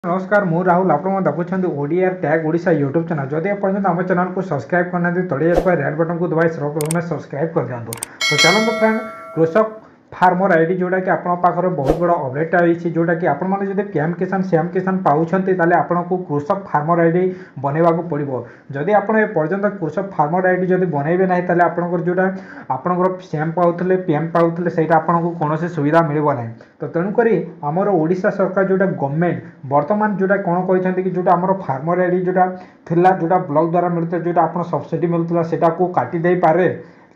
नमस्कार मु राहुल आप देखुं Odia tag Odisha YouTube channel जदि एपर्तन आम चैनल को सब्सक्राइब करना तले रेड बटन को दबाई सर्वप्रथम सब्सक्राइब कर दिखाँ। तो चलते फ्रेंड कृषक फार्मर आईडी जोटा कि आप बहुत बड़ा अपडेट आई जोटा कि आपने पीएम किसान सीएम किसान पाँच आपन को कृषक फार्मर आईडी बनवा पड़ो। जदि आप पर्यटन कृषक फार्मर आईडी जब बनइबे ना आपंकर जोटा आपंकर सीएम पाते पीएम पाते से आपको कौन सुविधा मिलना ना। तो तेणुक आमर ओडिशा सरकार जोटा गवर्नमेंट बर्तमान जोटा कौन कहते कि जोटा आम फार्मर आईडी जोटा थिला जोटा ब्लॉक द्वारा मिलता जोटा आप सब्सिडी मिलता से काटी दे पारे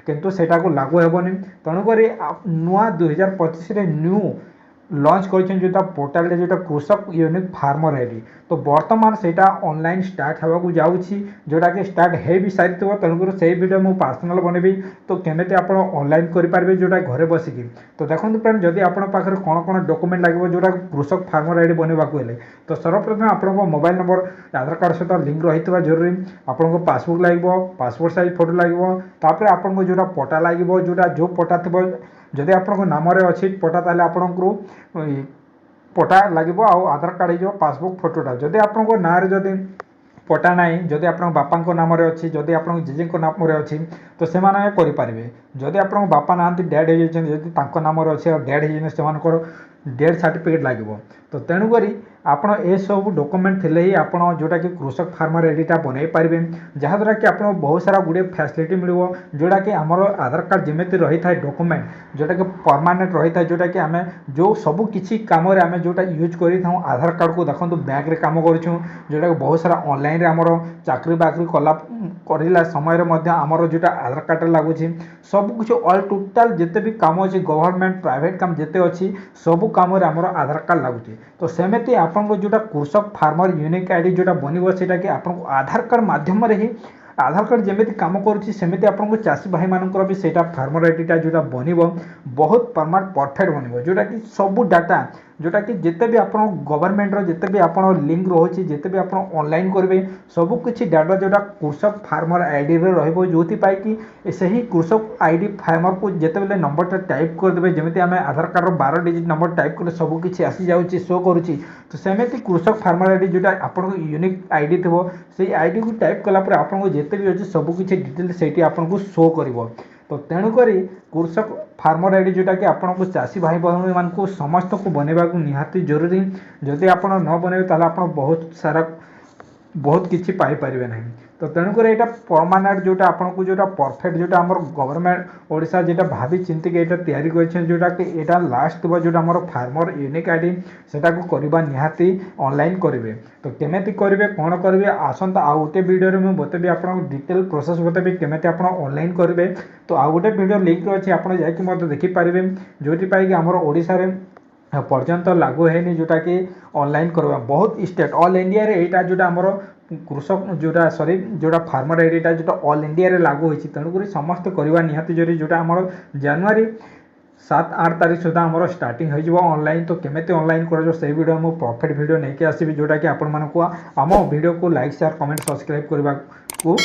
किंतु सेटा को लागू हेबनी। तेणुक नुआ 2025 न्यू लॉन्च कर पोर्टाल जोटा कृषक यूनिक फार्मर आईडी। तो बर्तमान सेटा ऑनलाइन स्टार्ट होगा जाऊँगी जोटा कि स्टार्ट हो भी सारी थो। तेणुक से वीडियो मुझे पर्सनल बनबी तो केमी आप ऑनलाइन करेंगे जोटा घरे बसिकी। तो देखो फ्रेंड जदि आप कौन कौन डॉक्यूमेंट लगे जोटा कृषक फार्मर आईडी बनवा तो सर्वप्रथम आप मोबाइल नंबर आधार कार्ड सहित लिंक रही जरूरी आपको पासबुक लगे पासपोर्ट साइज फोटो लगे तापर आपको जोटा पटा लगे जोटा जो पटा थी जदि आप नाम अच्छी पटा ताले आपको पटा लगे आधार कार्ड हो पासबुक फोटोटा जदि आपको ना जदि पटा ना जदि आप बापा नाम अच्छी जदि आप जेजे नाम अच्छी तो से करेंगे। जदि आप बापा ना डेड हो नाम अच्छे और डेड हो डेथ सर्टिफिकेट लगे। तो तेणुक आपड़ ए सब डॉक्यूमेंट थे ही आप जोटा कि कृषक फार्मर आईडीटा बनई पारे जहाँद्वारा कि आप बहुत सारा गुड़े फैसिलिटी मिल जोटा कि आमर आधार कार्ड जमी रही है डॉक्यूमेंट जोटा कि परमानेंट रही है जोटा कि आम जो सब किसी कम आम जोटा यूज कर आधार कार्ड को देखो बैंक रे काम करूँ जोटा कि बहुत सारा ऑनलाइन आमर चाकरी बाकरी कला समय आमर जोटा आधार कार्ड लगुच सब कुछ ऑल टोटाल जिते भी काम अच्छी गवर्नमेंट प्राइवेट काम जिते अच्छी सब काम आमर आधार कार्ड लगुच। तो सेमती आपको जोटा कृषक फार्मर यूनिक आईडी जोटा बनव से कि आपको आधार कार्ड माध्यम ही आधार कार्ड जमी कम करुँच आपको चाषी भाई मानकर भी सेटा फार्मर आईडीटा जोटा बनव बहुत परफेक्ट बनव जोटा कि सबू डाटा जोटा कि जिते भी आप गवर्नमेंट जिते भी आप लिंक रोचे जिते भी आप ऑनलाइन करेंगे सबकि डाटा जोटा कृषक फार्मर आईडी रो कि सही कृषक आईडी फार्मर को जिते नंबर टाइप करदे जमी आम आधार कार्ड 12 डिजिट नंबर टाइप कले सबकि आसी जाऊँगी शो करुँची। तो सेमती कृषक फार्मर आईडी जोटा आप यूनिक आईडी थी से आईडी को टाइप कलापर आपको जिते भी अच्छे सबकि डिटेल से आपको शो कर। तो तेणुक कृषक फार्मर आईडी जोटा कि आपको चाषी भाई बहन मान समस्त को बनवा निहाती जरूरी जदि आप न बनइबे ताले आप बहुत सारा बहुत किसी पाइपर ना। तो तेणुक यहाँ परमानेंट जोटा आपको जोटा परफेक्ट जोटा आम गवर्नमेंट ओडिशा जोटा भाभी चिंतिक यहाँ तैयारी जोटा कि यहाँ लास्ट थोड़ा जोटा आम फार्मर यूनिक आईडी सेटा को करवा निहाती ऑनलाइन करेंगे। तो केमेती करेंगे कौन करेंगे आसंता आउ गोटे वीडियो में बतेबी आपको डिटेल प्रोसेस बतेबी केमेती आप ऑनलाइन करेंगे। तो आउ गोटे वीडियो लिंक अच्छी आपड़ जाकि देखिपारे जो आमर ओडिशा रे पर्यंत लागू है जोटा कि ऑनलाइन करवा बहुत स्टेट ऑल इंडिया रे एटा जोटा आमर कृषक जोटा सॉरी जोटा फार्मर आईडीटा जोटा ऑल इंडिया रे लागू होती तेणुक समस्त करवा निहाती जरूरी जोटा आमर जनवरी 7-8 तारीख सुधा आमर स्टार्टिंग हो ऑनलाइन। तो केमेती ऑनलाइन कर से वीडियो मुझे परफेक्ट वीडियो नहीं कि आसबि जोटा कि आपण मानक आम वीडियो को लाइक शेयर कमेंट सब्सक्राइब करने को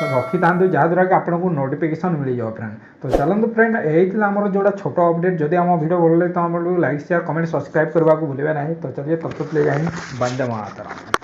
रखी था जहाँद्वारा कि आपको नोटिफिकेशन मिल जाए फ्रेंड। तो चलते फ्रेंड यही आमर जोटा छोट अपडेट जदि आम वीडियो भल लगे तो आम लाइक शेयर कमेंट सब्सक्राइब करने को भूलें ना। तो चलिए तब तक ले जाए वंदे मातरम।